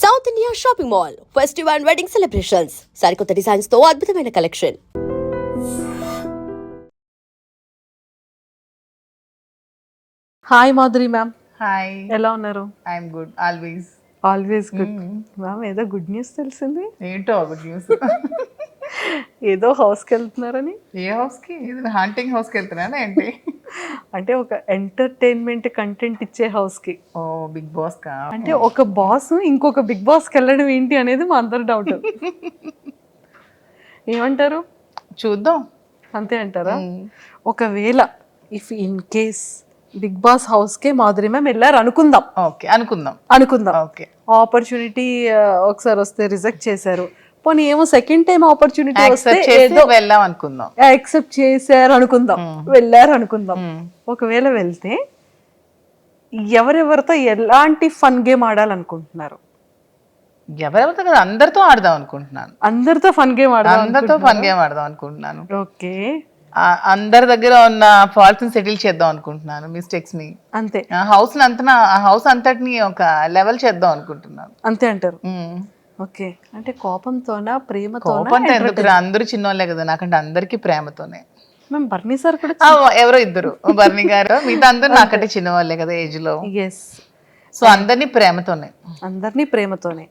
South India shopping mall festive and wedding celebrations సరికొత్త designs తో అద్భుతమైన collection. Hi Madhuri ma'am, hi, ఎలా ఉన్నారు? I'm good always. Always good ma'am. ఏదో good news తెలిసింది. ఏంటో గుడ్ న్యూస్. ఏదో హౌస్కి వెళ్తున్నారని. ఏ హౌస్కి? ఇది హంటింగ్ హౌస్కి వెళ్తున్నానా ఏంటి? అంటే ఒక ఎంటర్టైన్మెంట్ కంటెంట్ ఇచ్చే హౌస్కి. ఓ బిగ్ బాస్ కా? అంటే ఒక బాస్ ఇంకొక బిగ్ బాస్కి వెళ్ళడం ఏంటి అనేది మా అందరి డౌట్. ఏమంటారు? చూద్దాం. అంతే అంటారా? ఒకవేళ if in case Bigg Boss హౌస్కే మాధురి మ్యామ్ వెళ్ళారు అనుకుందాం. ఓకే, అనుకుందాం. ఓకే, ఆపర్చునిటీ ఒకసారి వస్తే రిజెక్ట్ చేశారు. పోనీ ఏమో సెకండ్ టైం ఆపర్చునిటీ వస్తే ఏదో వెళ్దాం అనుకుందాం. యాక్సెప్ట్ చేశారు అనుకుందాం, వెళ్ళారు అనుకుందాం. ఒకవేళ వెళ్తే ఎవరెవరితో ఎలాంటి ఫన్ గేమ్ ఆడాలనుకుంటున్నారు? ఎవరెవరితో కదా, అందరితో ఆడదాం అనుకుంటున్నాను. అందరితో ఫన్ గేమ్ అందరితో ఫన్ గేమ్ ఆడదాం అనుకుంటున్నాను. ఓకే, అందరి దగ్గర ఉన్న ఫాల్ట్స్ ని సెటిల్ చేద్దాం అనుకుంటున్నాను, మిస్టేక్స్ ని. అంతే. హౌస్ అంతటిని ఒక లెవెల్ చేద్దాం అనుకుంటున్నాను. అంతే అంటారు. ఓకే, అంటే కోపంతోనా ప్రేమతోనా? కోపంతో ఎందుకు? అందరూ చిన్నోళ్ళే కదా, నాకంటే అందరికి ప్రేమతోనే. మేము బర్నీ సార్ కూడా ఎవరో ఇద్దరు, బర్నీ గారు, మిగతా అందరూ నాకంటే చిన్నవాళ్ళే కదా ఏజ్ లో. ఎస్. సో అందరినీ ప్రేమతోనే. అందరినీ ప్రేమతోనే.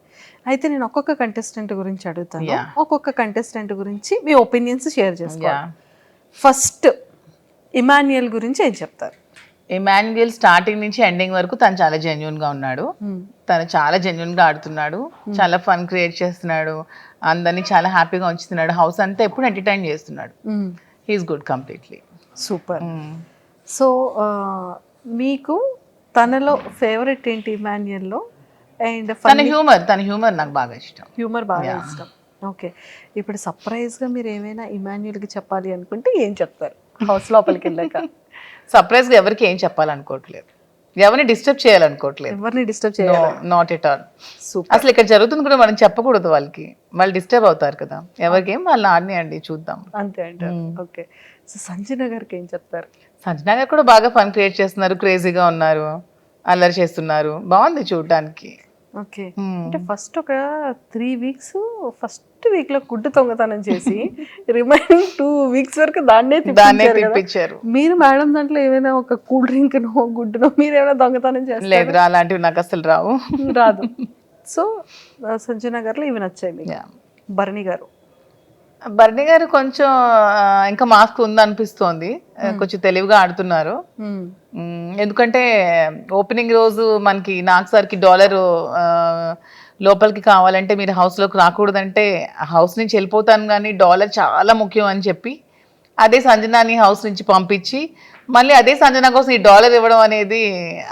అయితే నేను ఒక్కొక్క కంటెస్టెంట్ గురించి అడుగుతాను, ఒక్కొక్క కంటెస్టెంట్ గురించి మీ ఒపీనియన్స్ షేర్ చేసుకోవాలి. ఫస్ట్ ఇమాన్యుయల్ గురించి ఏం చెప్తారు? ఇమాన్యుయల్ స్టార్టింగ్ నుంచి ఎండింగ్ వరకు తను చాలా జెన్యున్ గా ఉన్నాడు. తను చాలా జెన్యున్ గా ఆడుతున్నాడు, చాలా ఫన్ క్రియేట్ చేస్తున్నాడు, అందరినీ చాలా హ్యాపీగా ఉంచుతున్నాడు, హౌస్ అంతా ఎప్పుడు ఎంటర్టైన్ చేస్తున్నాడు. He is good completely. Super. So మీకు తనలో ఫేవరెట్ ఏంటి ఇమాన్యుయల్లో? అండ్ తన హ్యూమర్ నాకు బాగా ఇష్టం. హ్యూమర్ బాగా ఇష్టం. ఓకే, ఇప్పుడు సర్ప్రైజ్గా మీరు ఏమైనా ఇమాన్యుయల్కి చెప్పాలి అనుకుంటే ఏం చెప్తారు హౌస్ లోపలికి వెళ్ళాక? సర్ప్రైజ్ గా ఎవరికి ఏం చెప్పాలనుకోవట్లేదు, ఎవరిని డిస్టర్బ్ చేయాలనుకోవట్లేదు. ఎవరిని డిస్టర్బ్ చేయాలి? Not at all. సూపర్. అసలు ఇక్కడ జరుగుతుంది కూడా మనం చెప్పకూడదు, వాళ్ళకి వాళ్ళు డిస్టర్బ్ అవుతారు కదా. ఎవరికి ఏం వాళ్ళని ఆడినాయండి, చూద్దాం. అంతే అంటారు. ఓకే, సో సంజన గారికి ఏం చెప్తారు? సంజనా గారు కూడా బాగా ఫన్ క్రియేట్ చేస్తున్నారు, క్రేజీగా ఉన్నారు, అల్లరి చేస్తున్నారు, బాగుంది చూడటానికి. ఓకే, అంటే ఫస్ట్ ఒక 3 weeks ఫస్ట్ వీక్ లో గుడ్డు దొంగతనం చేసి రిమైనింగ్ 2 weeks వరకు దాన్నే తిప్పించారు. మీరు మేడం దాంట్లో ఏమైనా ఒక కూల్ డ్రింక్ నో గుడ్డునో మీరు ఏమైనా దొంగతనం చేస్తారు? లేదు, అలాంటివి నాకు అసలు రావు. రాదు. సో సంజన గారిలో ఇవి నచ్చాయి మీకు. భరణి గారు కొంచెం ఇంకా మాస్క్ ఉందనిపిస్తోంది, కొంచెం తెలివిగా ఆడుతున్నారు. ఎందుకంటే ఓపెనింగ్ రోజు మనకి నాగ్ సార్కి $1 లోపలికి కావాలంటే మీరు హౌస్లోకి రాకూడదంటే హౌస్ నుంచి వెళ్ళిపోతాను కానీ $1 చాలా ముఖ్యం అని చెప్పి అదే సంజనాని హౌస్ నుంచి పంపించి మళ్ళీ అదే సంజన కోసం ఈ $1 ఇవ్వడం అనేది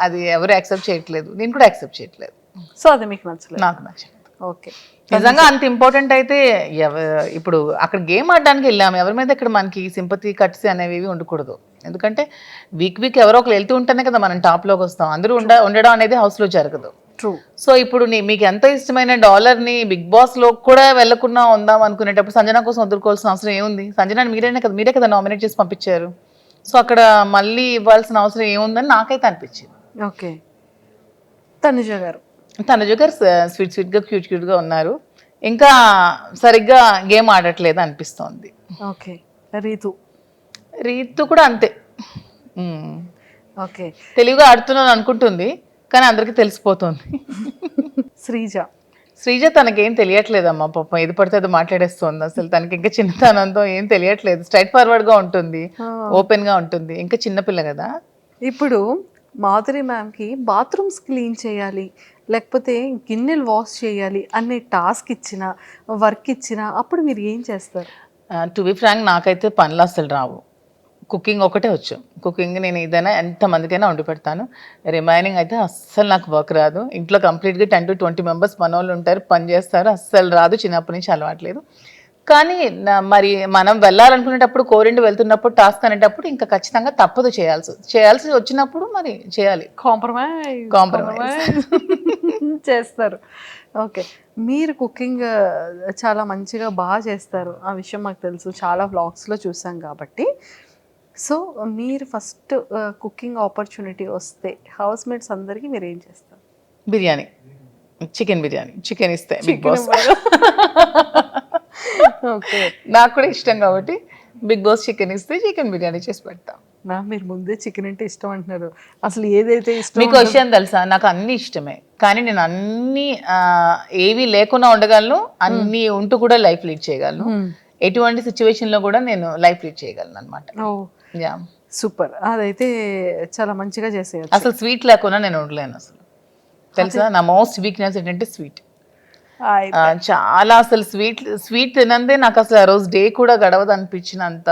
అది ఎవరు యాక్సెప్ట్ చేయట్లేదు, నేను కూడా యాక్సెప్ట్ చేయట్లేదు. సో అది మీకు నచ్చలేదు? నాకు నచ్చలేదు. ఓకే, నిజంగా అంత ఇంపార్టెంట్ అయితే ఇప్పుడు అక్కడ గేమ్ ఆడడానికి వెళ్ళాము, ఎవరి మీద ఇక్కడ మనకి సింపతి కట్స్ అనేవి ఉండకూడదు. ఎందుకంటే వీక్ ఎవరో ఒకరు వెళ్తూ ఉంటేనే కదా మనం టాప్లోకి వస్తాం, అందరూ ఉండడం అనేది హౌస్లో జరగదు. ట్రూ. సో ఇప్పుడు మీకు ఎంత ఇష్టమైన $1ని బిగ్ బాస్ లో కూడా వెళ్లకుండా ఉందాం అనుకునేటప్పుడు సంజన కోసం వదులుకోవాల్సిన అవసరం ఏముంది? సంజనాని మీరే కదా నామినేట్ చేసి పంపించారు. సో అక్కడ మళ్ళీ ఇవ్వాల్సిన అవసరం ఏముందని నాకైతే అనిపించింది. ఓకే, తనుజ గారు స్వీట్ గా క్యూట్ గా ఉన్నారు, ఇంకా సరిగ్గా గేమ్ ఆడట్లేదు అనిపిస్తోంది. ఓకే, రీతు కూడా అంతే. ఓకే, తెలివిగా ఆడుతున్నాను అనుకుంటుంది కానీ అందరికీ తెలిసిపోతుంది. శ్రీజ తనకేం తెలియట్లేదమ్మా, పాపం ఏది పడితే అది మాట్లాడేస్తుంది. అసలు తనకి ఇంకా చిన్నతనంతో ఏం తెలియట్లేదు, స్ట్రైట్ ఫార్వర్డ్ గా ఉంటుంది, ఓపెన్ గా ఉంటుంది, ఇంకా చిన్నపిల్ల కదా. ఇప్పుడు మాధురి మ్యామ్కి బాత్రూమ్స్ క్లీన్ చేయాలి లేకపోతే గిన్నెలు వాష్ చేయాలి అనే టాస్క్ ఇచ్చిన వర్క్ ఇచ్చిన అప్పుడు మీరు ఏం చేస్తారు? టు బి ఫ్రాంక్ నాకైతే పనులు అసలు రావు, కుకింగ్ ఒకటే వచ్చు. కుకింగ్ నేను ఏదైనా ఎంతమందికైనా వండి పెడతాను, రిమైనింగ్ అయితే అస్సలు నాకు వర్క్ రాదు. ఇంట్లో కంప్లీట్గా 10 to 20 members మనోళ్ళు ఉంటారు, పని చేస్తారు, అస్సలు రాదు, చిన్నప్పటి నుంచి అలవాట్లేదు. కానీ మరి మనం వెళ్ళాలనుకునేటప్పుడు కోరిండి వెళ్తున్నప్పుడు టాస్క్ అనేటప్పుడు ఇంకా ఖచ్చితంగా తప్పదు, చేయాల్సి వచ్చినప్పుడు మరి చేయాలి, కాంప్రమైజ్ చేస్తారు. ఓకే, మీరు కుకింగ్ చాలా మంచిగా బాగా చేస్తారు, ఆ విషయం మాకు తెలుసు, చాలా వ్లాగ్స్లో చూసాం కాబట్టి. సో మీరు ఫస్ట్ కుకింగ్ ఆపర్చునిటీ వస్తే హౌస్ మేట్స్ అందరికీ మీరు ఏం చేస్తారు? బిర్యానీ. చికెన్ బిర్యానీ, చికెన్ ఇస్తే బిగ్ బాస్. ఓకే నాకు కూడా ఇష్టం కాబట్టి బిగ్ బాస్ చికెన్ ఇస్తే చికెన్ బిర్యానీ చేసి పెడతా. మీరు ముందే చికెన్ అంటే ఇష్టం అంటున్నారు, అసలు ఏదైతే ఇష్టం మీకు విషయం తెలుసా, నాకు అన్ని ఇష్టమే, కానీ నేను అన్ని ఏవి లేకుండా ఉండగలను, అన్ని ఉంటూ కూడా లైఫ్ లీడ్ చేయగలను. ఎటువంటి సిచ్యువేషన్ లో కూడా నేను లైఫ్ లీడ్ చేయగలను అనమాట. యా, సూపర్, అదైతే చాలా మంచిగా చేసేయచ్చు. అసలు స్వీట్ లేకుండా నేను ఉండలేను అసలు, తెలుసా. నా మోస్ట్ వీక్నెస్ ఏంటంటే స్వీట్. చాలా అసలు స్వీట్ తినందే నాకు అసలు ఆ రోజు డే కూడా గడవదు అనిపించినంత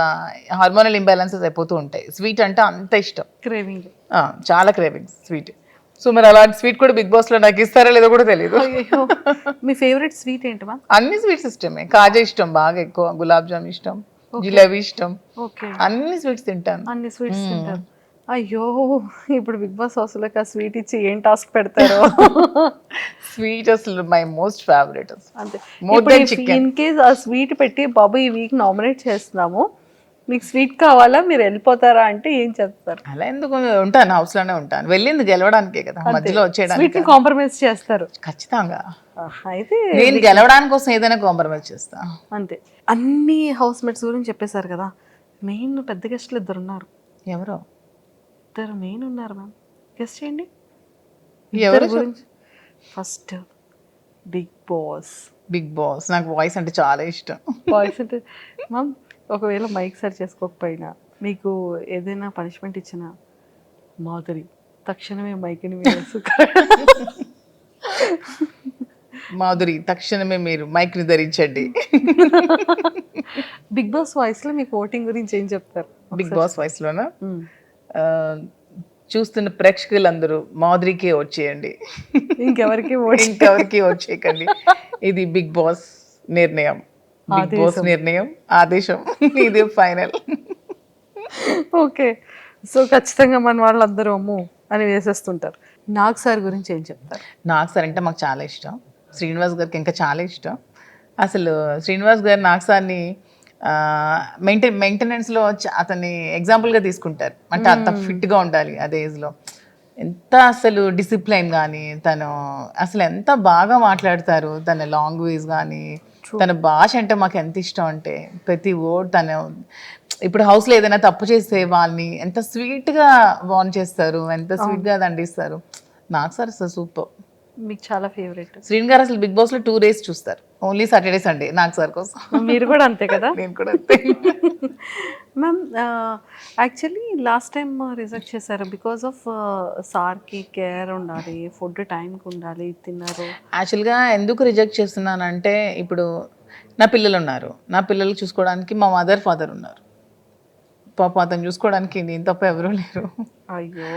హార్మోనల్ ఇంబ్యాలెన్సెస్ అయిపోతూ ఉంటాయి. స్వీట్ అంటే అంత ఇష్టం, క్రేవింగ్, చాలా క్రేవింగ్స్ స్వీట్. సో మరి అలాంటి స్వీట్ కూడా బిగ్ బాస్ లో నాకు ఇస్తారో లేదో కూడా తెలియదు. మీ ఫేవరెట్ స్వీట్ ఏంటి మ్యామ్? అన్ని స్వీట్స్ ఇష్టమే, కాజా ఇష్టం బాగా ఎక్కువ, గులాబ్ జామ్ ఇష్టం, జిలేబీ ఇష్టం, అన్ని స్వీట్స్ తింటాను. అన్ని స్వీట్స్ తింటారు. అయ్యో, ఇప్పుడు బిగ్ బాస్ హౌస్లోకి ఆ స్వీట్ ఇచ్చి ఏం టాస్క్ పెడతారో. స్వీట్ అసలు మై మోస్ట్ ఫేవరెట్. అంతే, more than chicken. In case ఆ స్వీట్ పెట్టి బాబు ఈ వీక్ నామినేట్ చేస్తున్నాము, మీకు స్వీట్ కావాలా, మీరు వెళ్ళిపోతారా అంటే ఏం చెప్తారు? అలా ఎందుకు ఉంటాను, హౌస్ లోనే ఉంటాను, వెళ్ళింది గెలవడానికే కదా, మధ్యలో వచ్చేయడానికి కాంప్రమైజ్ చేస్తారు ఖచ్చితంగా. అయితే నేను గెలవడానికి కోసం ఏదైనా కాంప్రమైజ్ చేస్తా. అంతే. అన్ని హౌస్ మేట్స్ గురించి చెప్పేశారు కదా, మెయిన్ పెద్ద గెస్ట్లు ఇద్దరు ఉన్నారు. ఎవరో ఇద్దరు మెయిన్ ఉన్నారు మ్యామ్, గెస్ట్ చేయండి ఎవరి గురించి. First Big Boss. Big Boss నాకు వాయిస్ అంటే చాలా ఇష్టం. వాయిస్ అంటే మ్యామ్, ఒకవేళ మైక్ సరి చేసుకోకపోయినా మీకు ఏదైనా పనిష్మెంట్ ఇచ్చినా మాధురి తక్షణమే మైక్ని వేసు. మాధురి తక్షణమే మీరు మైక్ ని ధరించండి. బిగ్ బాస్ వాయిస్ లో మీకు ఓటింగ్ గురించి ఏం చెప్తారు? బిగ్ బాస్ వాయిస్ లోనా, చూస్తున్న ప్రేక్షకులందరూ మాధురికే వచ్చేయండి, ఇంకెవరికి వచ్చేయకండి. ఇది బిగ్ బాస్ నిర్ణయం, బిగ్ బాస్ నిర్ణయం, ఆదేశం, ఇది ఫైనల్. ఓకే, సో ఖచ్చితంగా మన వాళ్ళందరూ అమ్ము అని వేసేస్తుంటారు. నాగ్ సార్ గురించి ఏం చెప్తారు? నాగ్ సార్ అంటే మాకు చాలా ఇష్టం, శ్రీనివాస్ గారికి ఇంకా చాలా ఇష్టం. అసలు శ్రీనివాస్ గారు నాగ్ సార్ని మెయింటెనెన్స్లో అతన్ని ఎగ్జాంపుల్గా తీసుకుంటారు. అంటే అంత ఫిట్గా ఉండాలి అదే ఏజ్లో, ఎంత అసలు డిసిప్లైన్ కానీ, తను అసలు ఎంత బాగా మాట్లాడతారు, తన లాంగ్వేజ్ కానీ, తన భాష అంటే మాకు ఎంత ఇష్టం అంటే ప్రతి వర్డ్ తను. ఇప్పుడు హౌస్లో ఏదైనా తప్పు చేస్తే వాళ్ళని ఎంత స్వీట్గా వార్న్ చేస్తారు, ఎంత స్వీట్గా దండిస్తారు. నాకు సార్ అసలు సూపర్. మీకు చాలా ఫేవరెట్. శ్రీన్ గారు అసలు బిగ్ బాస్లో 2 days చూస్తారు, ఓన్లీ సాటర్డే సండే నాకు సార్ కోసం. మీరు కూడా అంతే కదా? నేను కూడా అంతే. Ma'am, actually last time reject చేశారు బికాస్ ఆఫ్ సార్కి కేర్ ఉండాలి, ఫుడ్ టైంకి ఉండాలి, తిన్నారు. యాక్చువల్గా ఎందుకు రిజెక్ట్ చేస్తున్నానంటే, ఇప్పుడు నా పిల్లలు ఉన్నారు, నా పిల్లలు చూసుకోవడానికి మా మదర్ ఫాదర్ ఉన్నారు. పాప అతను చూసుకోవడానికి నేను తప్ప ఎవరూ లేరు. అయ్యో,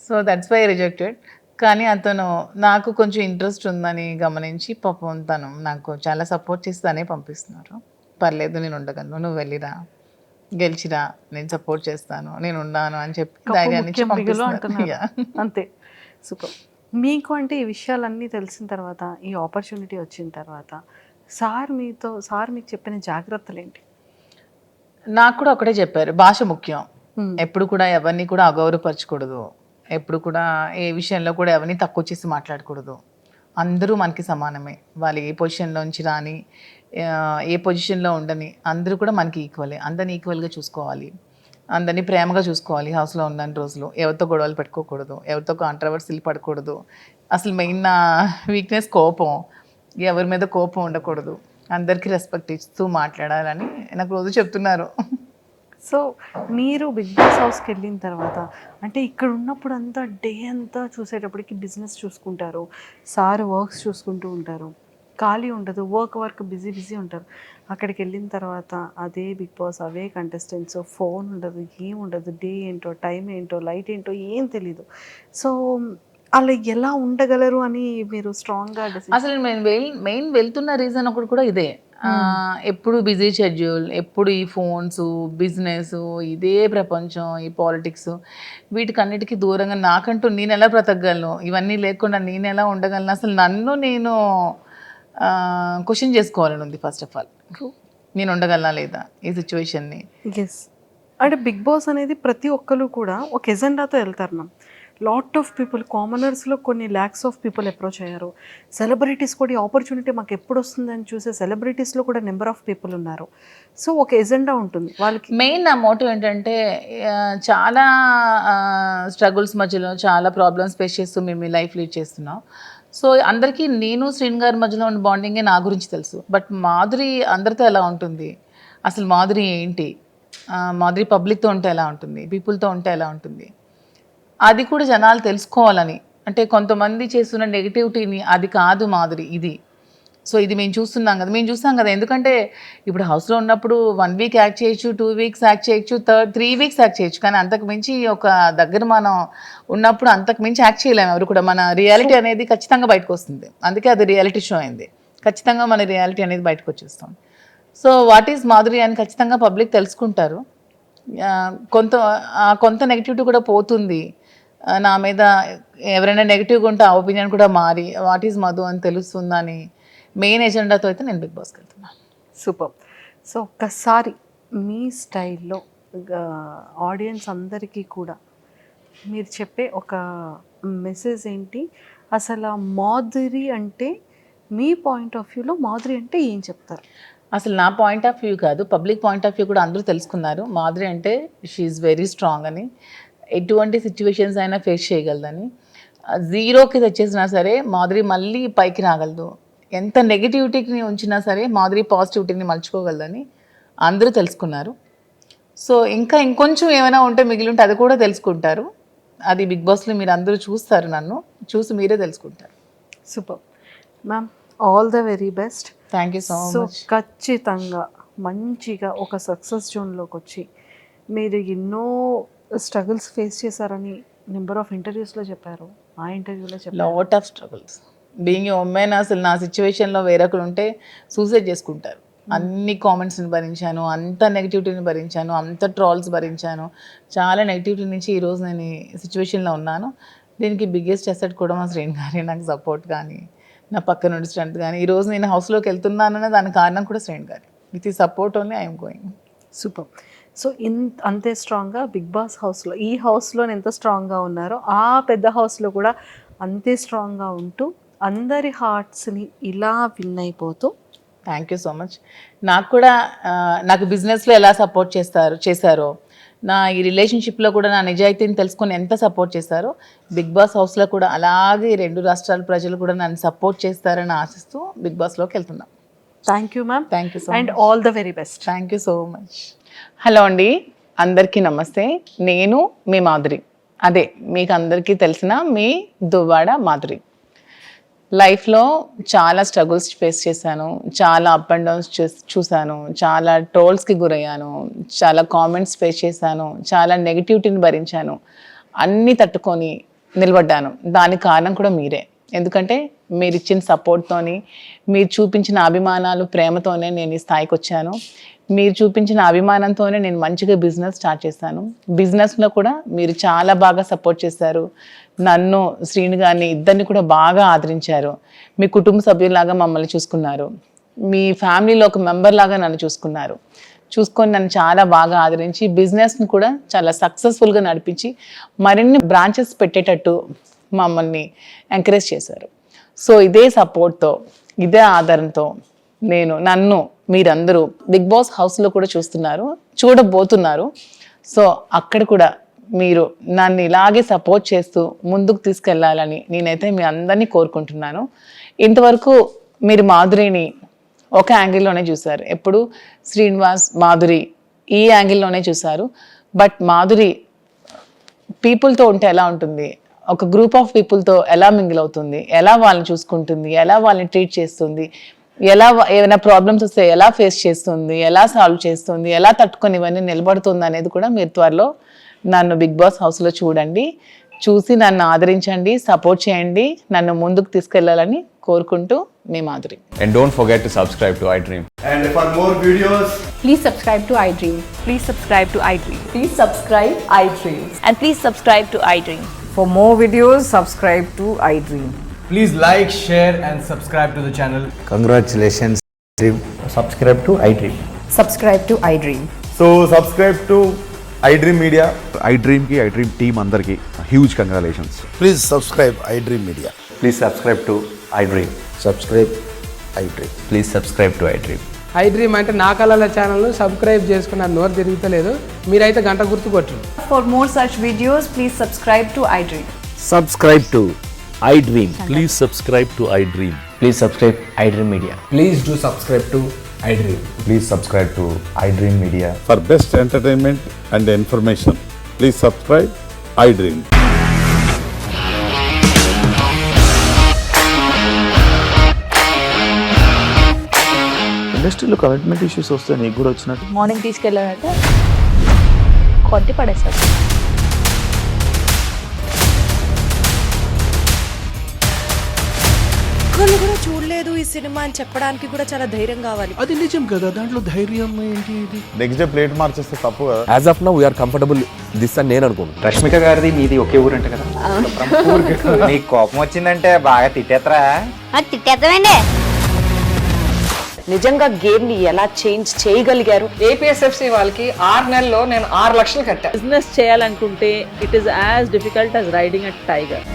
సో దట్స్ వై రిజెక్టెడ్. కానీ అతను నాకు కొంచెం ఇంట్రెస్ట్ ఉందని గమనించి పాపం తను నాకు చాలా సపోర్ట్ చేసి తనే పంపిస్తున్నారు. పర్లేదు, నేను ఉండగలను, నువ్వు వెళ్ళిరా, గెలిచిరా, నేను సపోర్ట్ చేస్తాను, నేను ఉన్నాను అని చెప్పి ధైర్యాన్ని ఇచ్చి పంపిస్తున్నారు. అంతే, సూపర్. మీకు అంటే ఈ విషయాలన్నీ తెలిసిన తర్వాత, ఈ ఆపర్చునిటీ వచ్చిన తర్వాత సార్ మీకు చెప్పిన జాగ్రత్తలు ఏంటి? నాకు కూడా ఒకటే చెప్పారు, భాష ముఖ్యం, ఎప్పుడు కూడా ఎవరిని కూడా అగౌరవపరచకూడదు, ఎప్పుడు కూడా ఏ విషయంలో కూడా ఎవరిని తక్కువ చేసి మాట్లాడకూడదు. అందరూ మనకి సమానమే, వాళ్ళు ఏ పొజిషన్లోంచి రాని, ఏ పొజిషన్లో ఉండని, అందరూ కూడా మనకి ఈక్వలే, అందరిని ఈక్వల్గా చూసుకోవాలి, అందరినీ ప్రేమగా చూసుకోవాలి. హౌస్లో ఉన్న రోజులు ఎవరితో గొడవలు పెట్టుకోకూడదు, ఎవరితో కాంట్రవర్సీలు పడకూడదు. అసలు మెయిన్ నా వీక్నెస్ కోపం, ఎవరి మీద కోపం ఉండకూడదు, అందరికీ రెస్పెక్ట్ ఇస్తూ మాట్లాడాలని నాకు రోజు చెప్తున్నారు. సో మీరు బిగ్ బాస్ హౌస్కి వెళ్ళిన తర్వాత, అంటే ఇక్కడ ఉన్నప్పుడు అంతా డే అంతా చూసేటప్పటికి బిజినెస్ చూసుకుంటారు, సార్ వర్క్స్ చూసుకుంటూ ఉంటారు, ఖాళీ ఉండదు, వర్క్ బిజీ ఉంటారు. అక్కడికి వెళ్ళిన తర్వాత అదే బిగ్ బాస్, అవే కంటెస్టెంట్స్, ఫోన్ ఉండదు, ఏం ఉండదు, డే ఏంటో, టైం ఏంటో, లైట్ ఏంటో ఏం తెలీదు. సో అలా ఎలా ఉండగలరు అని మీరు స్ట్రాంగ్గా అసలు మెయిన్ వెళ్తున్న రీజన్ ఒకటి కూడా ఇదే. ఎప్పుడు బిజీ షెడ్యూల్, ఎప్పుడు ఈ ఫోన్స్, బిజినెస్, ఇదే ప్రపంచం, ఈ పాలిటిక్స్, వీటికన్నిటికీ దూరంగా నాకంటూ నేను ఎలా బ్రతకగలను, ఇవన్నీ లేకుండా నేను ఎలా ఉండగలను, అసలు నన్ను నేను క్వశ్చన్ చేసుకోవాలని ఉంది. ఫస్ట్ ఆఫ్ ఆల్ నేను ఉండగలనా లేదా ఈ సిచ్యువేషన్ని. ఎస్, అంటే బిగ్ బాస్ అనేది ప్రతి ఒక్కరు కూడా ఒక ఎజెండాతో వెళ్తారు మ్యామ్. లాట్ ఆఫ్ పీపుల్ కామనర్స్లో కొన్ని ల్యాక్స్ ఆఫ్ పీపుల్ అప్రోచ్ అయ్యారు. సెలబ్రిటీస్ కూడా ఈ ఆపర్చునిటీ మాకు ఎప్పుడు వస్తుందని చూసే సెలబ్రిటీస్లో కూడా నెంబర్ ఆఫ్ పీపుల్ ఉన్నారు. సో ఒక ఎజెండా ఉంటుంది వాళ్ళకి. మెయిన్ నా మోటివ్ ఏంటంటే చాలా స్ట్రగుల్స్ మధ్యలో చాలా ప్రాబ్లమ్స్ ఫేస్ చేస్తూ మేము ఈ లైఫ్ లీడ్ చేస్తున్నాం. సో అందరికీ నేను శ్రీన్ గారి మధ్యలో ఉన్న బాండింగే నా గురించి తెలుసు. బట్ మాధురి అందరితో ఎలా ఉంటుంది, అసలు మాధురి ఏంటి, మాధురి పబ్లిక్తో ఉంటే ఎలా ఉంటుంది, పీపుల్తో ఉంటే ఎలా ఉంటుంది, అది కూడా జనాలు తెలుసుకోవాలని. అంటే కొంతమంది చేస్తున్న నెగిటివిటీని అది కాదు మాధురి ఇది. సో ఇది మేము చూస్తాం కదా. ఎందుకంటే ఇప్పుడు హౌస్లో ఉన్నప్పుడు 1 వీక్ యాక్ట్ చేయొచ్చు, 2 వీక్స్ యాక్ట్ చేయొచ్చు, 3 వీక్స్ యాక్ట్ చేయొచ్చు. కానీ అంతకు మించి ఒక దగ్గర మనం ఉన్నప్పుడు అంతకు మించి యాక్ట్ చేయలేము ఎవరు కూడా. మన రియాలిటీ అనేది ఖచ్చితంగా బయటకు వస్తుంది. అందుకే అది రియాలిటీ షో అయింది. ఖచ్చితంగా మన రియాలిటీ అనేది బయటకు వచ్చేస్తాం. సో వాట్ ఈజ్ మాధురి అని ఖచ్చితంగా పబ్లిక్ తెలుసుకుంటారు. కొంత నెగిటివిటీ కూడా పోతుంది. నా మీద ఎవరైనా నెగిటివ్గా ఉంటే ఆ ఒపీనియన్ కూడా మారి వాట్ ఈజ్ మధు అని తెలుస్తుందని మెయిన్ ఎజెండాతో అయితే నేను బిగ్ బాస్కి వెళ్తున్నాను. సూపర్. సో ఒక్కసారి మీ స్టైల్లో ఆడియన్స్ అందరికీ కూడా మీరు చెప్పే ఒక మెసేజ్ ఏంటి, అసలు మాధురి అంటే మీ పాయింట్ ఆఫ్ వ్యూలో మాధురి అంటే ఏం చెప్తారు? అసలు నా పాయింట్ ఆఫ్ వ్యూ కాదు, పబ్లిక్ పాయింట్ ఆఫ్ వ్యూ కూడా అందరూ తెలుసుకున్నారు. మాధురి అంటే షీఈ్ వెరీ స్ట్రాంగ్ అని, ఎటువంటి సిచ్యువేషన్స్ అయినా ఫేస్ చేయగలదని. 0కి తెచ్చేసినా సరే మాధురి మళ్ళీ పైకి రాగలదు. ఎంత నెగిటివిటీని ఉంచినా సరే మాధురి పాజిటివిటీని మలుచుకోగలదని అందరూ తెలుసుకున్నారు. సో ఇంకొంచెం ఏమైనా ఉంటే మిగిలి ఉంటే అది కూడా తెలుసుకుంటారు. అది బిగ్ బాస్లో మీరు అందరూ చూస్తారు, నన్ను చూసి మీరే తెలుసుకుంటారు. Super ma'am, all the very best. Thank you so much. ఖచ్చితంగా మంచిగా ఒక సక్సెస్ జోన్లోకి వచ్చి మీరు ఎన్నో స్ట్రగుల్స్ ఫేస్ చేశారని నెంబర్ ఆఫ్ ఇంటర్వ్యూస్లో చెప్పారు. ఆ ఇంటర్వ్యూలో చెప్పారు lot of struggles. Being a women అసలు నా సిచ్యువేషన్లో వేరొకరు ఉంటే సూసైడ్ చేసుకుంటారు. అన్ని కామెంట్స్ని భరించాను, అంత నెగిటివిటీని భరించాను, అంత ట్రాల్స్ భరించాను. చాలా నెగిటివిటీ నుంచి ఈరోజు నేను ఈ సిచ్యువేషన్లో ఉన్నాను. దీనికి బిగ్గెస్ట్ అసెట్ కూడా మా శ్రీన్ గారి నాకు సపోర్ట్ కానీ, నా పక్క నుండి స్ట్రెంత్ కానీ. ఈరోజు నేను హౌస్లోకి వెళ్తున్నాననే దానికి కారణం కూడా శ్రీన్ గారి. విత్ ఈ support only I'm going. Super. So అంతే స్ట్రాంగ్గా బిగ్ బాస్ హౌస్లో, ఈ హౌస్లో ఎంత స్ట్రాంగ్గా ఉన్నారో ఆ పెద్ద హౌస్లో కూడా అంతే స్ట్రాంగ్గా ఉంటూ అందరి హార్ట్స్ని ఇలా విన్ అయిపోతూ. Thank you so much. నాకు బిజినెస్లో ఎలా సపోర్ట్ చేశారో, నా ఈ రిలేషన్షిప్లో కూడా నా నిజాయితీని తెలుసుకొని ఎంత సపోర్ట్ చేశారో, బిగ్ బాస్ హౌస్లో కూడా అలాగే 2 రాష్ట్రాల ప్రజలు కూడా నన్ను సపోర్ట్ చేస్తారని ఆశిస్తూ బిగ్ బాస్లోకి వెళ్తున్నాం. Thank you ma'am. Thank you so and all the very best. Thank you so much. Hello అండి, అందరికీ నమస్తే. నేను మీ మాధురి, అదే మీకు అందరికీ తెలిసిన మీ దువ్వాడ మాధురి. లైఫ్లో చాలా స్ట్రగుల్స్ ఫేస్ చేశాను, చాలా అప్ అండ్ డౌన్స్ చూశాను, చాలా ట్రోల్స్కి గురయ్యాను, చాలా కామెంట్స్ ఫేస్ చేశాను, చాలా నెగిటివిటీని భరించాను. అన్నీ తట్టుకొని నిలబడ్డాను. దానికి కారణం కూడా మీరే. ఎందుకంటే మీరు ఇచ్చిన సపోర్ట్తోని, మీరు చూపించిన అభిమానాలు, ప్రేమతోనే నేను ఈ స్థాయికి వచ్చాను. మీరు చూపించిన అభిమానంతోనే నేను మంచిగా బిజినెస్ స్టార్ట్ చేశాను. బిజినెస్లో కూడా మీరు చాలా బాగా సపోర్ట్ చేశారు. నన్ను, శ్రీను గారిని, ఇద్దరిని కూడా బాగా ఆదరించారు. మీ కుటుంబ సభ్యులాగా మమ్మల్ని చూసుకున్నారు. మీ ఫ్యామిలీలో ఒక మెంబర్ లాగా నన్ను చూసుకొని నన్ను చాలా బాగా ఆదరించి బిజినెస్ని కూడా చాలా సక్సెస్ఫుల్గా నడిపించి మరిన్ని బ్రాంచెస్ పెట్టేటట్టు మమ్మల్ని ఎంకరేజ్ చేశారు. సో ఇదే సపోర్ట్తో, ఇదే ఆదరణతో నన్ను మీరందరూ బిగ్ బాస్ హౌస్లో కూడా చూడబోతున్నారు. సో అక్కడ కూడా మీరు నన్ను ఇలాగే సపోర్ట్ చేస్తూ ముందుకు తీసుకెళ్లాలని నేనైతే మీ అందరినీ కోరుకుంటున్నాను. ఇంతవరకు మీరు మాధురిని ఒక యాంగిల్లోనే చూశారు, ఎప్పుడు శ్రీనివాస్, మాధురి ఈ యాంగిల్లోనే చూశారు. బట్ మాధురి పీపుల్తో ఉంటే ఎలా ఉంటుంది, ఒక గ్రూప్ ఆఫ్ పీపుల్తో ఎలా మింగిల్ అవుతుంది, ఎలా వాళ్ళని చూసుకుంటుంది, ఎలా వాళ్ళని ట్రీట్ చేస్తుంది, ఎలా ఏమైనా ప్రాబ్లమ్స్ వస్తే ఎలా ఫేస్ చేస్తుంది, ఎలా సాల్వ్ చేస్తుంది, ఎలా తట్టుకొని ఇవన్నీ నిలబడుతుంది అనేది కూడా మీరు త్వరలో నన్ను బిగ్ బాస్ హౌస్లో చూసి నన్ను ఆదరించండి, సపోర్ట్ చేయండి, నన్ను ముందుకు తీసుకెళ్లాలని కోరుకుంటూ మీ Madhuri. And don't forget to subscribe to iDream. And for more videos, Please subscribe to iDream. Please subscribe to iDream. Please subscribe iDream. And please subscribe to iDream. For more videos, subscribe to iDream. please like, share and subscribe to the channel. Congratulations, Dream. Subscribe to iDream. Subscribe to iDream. So subscribe to iDream Media. IDream team అందరికి huge congratulations. Please subscribe iDream Media. Please subscribe to iDream. Subscribe iDream. Please subscribe to iDream. iDream అంటే నా కళల channel subscribe చేసుకున్న నోరు తిరుగుతలేదు, మీరైతే గంట గుర్తు కొట్టండి. For more such videos, please subscribe to iDream. Subscribe to iDream. Please subscribe to iDream. Please subscribe iDream Media. Please do subscribe to iDream. Please subscribe to iDream Media. For best entertainment and information please subscribe I dream. ఇండస్ట్రీలో commitment issues వస్తే నీకు కూడా వచ్చినట్టు. Morning తీసుకెళ్ళారంటే కొట్టి పడేస్తారు. ఒక్కళ్ళు కూడా చూడలేదు ఈ సినిమా అని చెప్పడానికి కూడా చాలా ధైర్యం కావాలి. అది నిజం కదా, దాంట్లో ధైర్యం ఏంటి? ఇది నెక్స్ట్ డే ప్లేట్ మార్చేస్తే తప్పు కదా. As of now we are comfortable this అని నేను అనుకుంటున్నాను. రష్మిక గారిది మీది ఒకే ఊరంట కదా? నీకు కోపం వచ్చిందంటే బాగా తిట్టేత్తరా? తిట్టేద్దామండి. నిజంగా గేమ్ ని ఎలా చేంజ్ చేయగలిగారు? ఏపీఎస్ఎఫ్సి వాళ్ళకి 6 నెలల్లో నేను 6 లక్షలు కట్టా. బిజినెస్ చేయాలనుకుంటే it is as difficult as riding a tiger.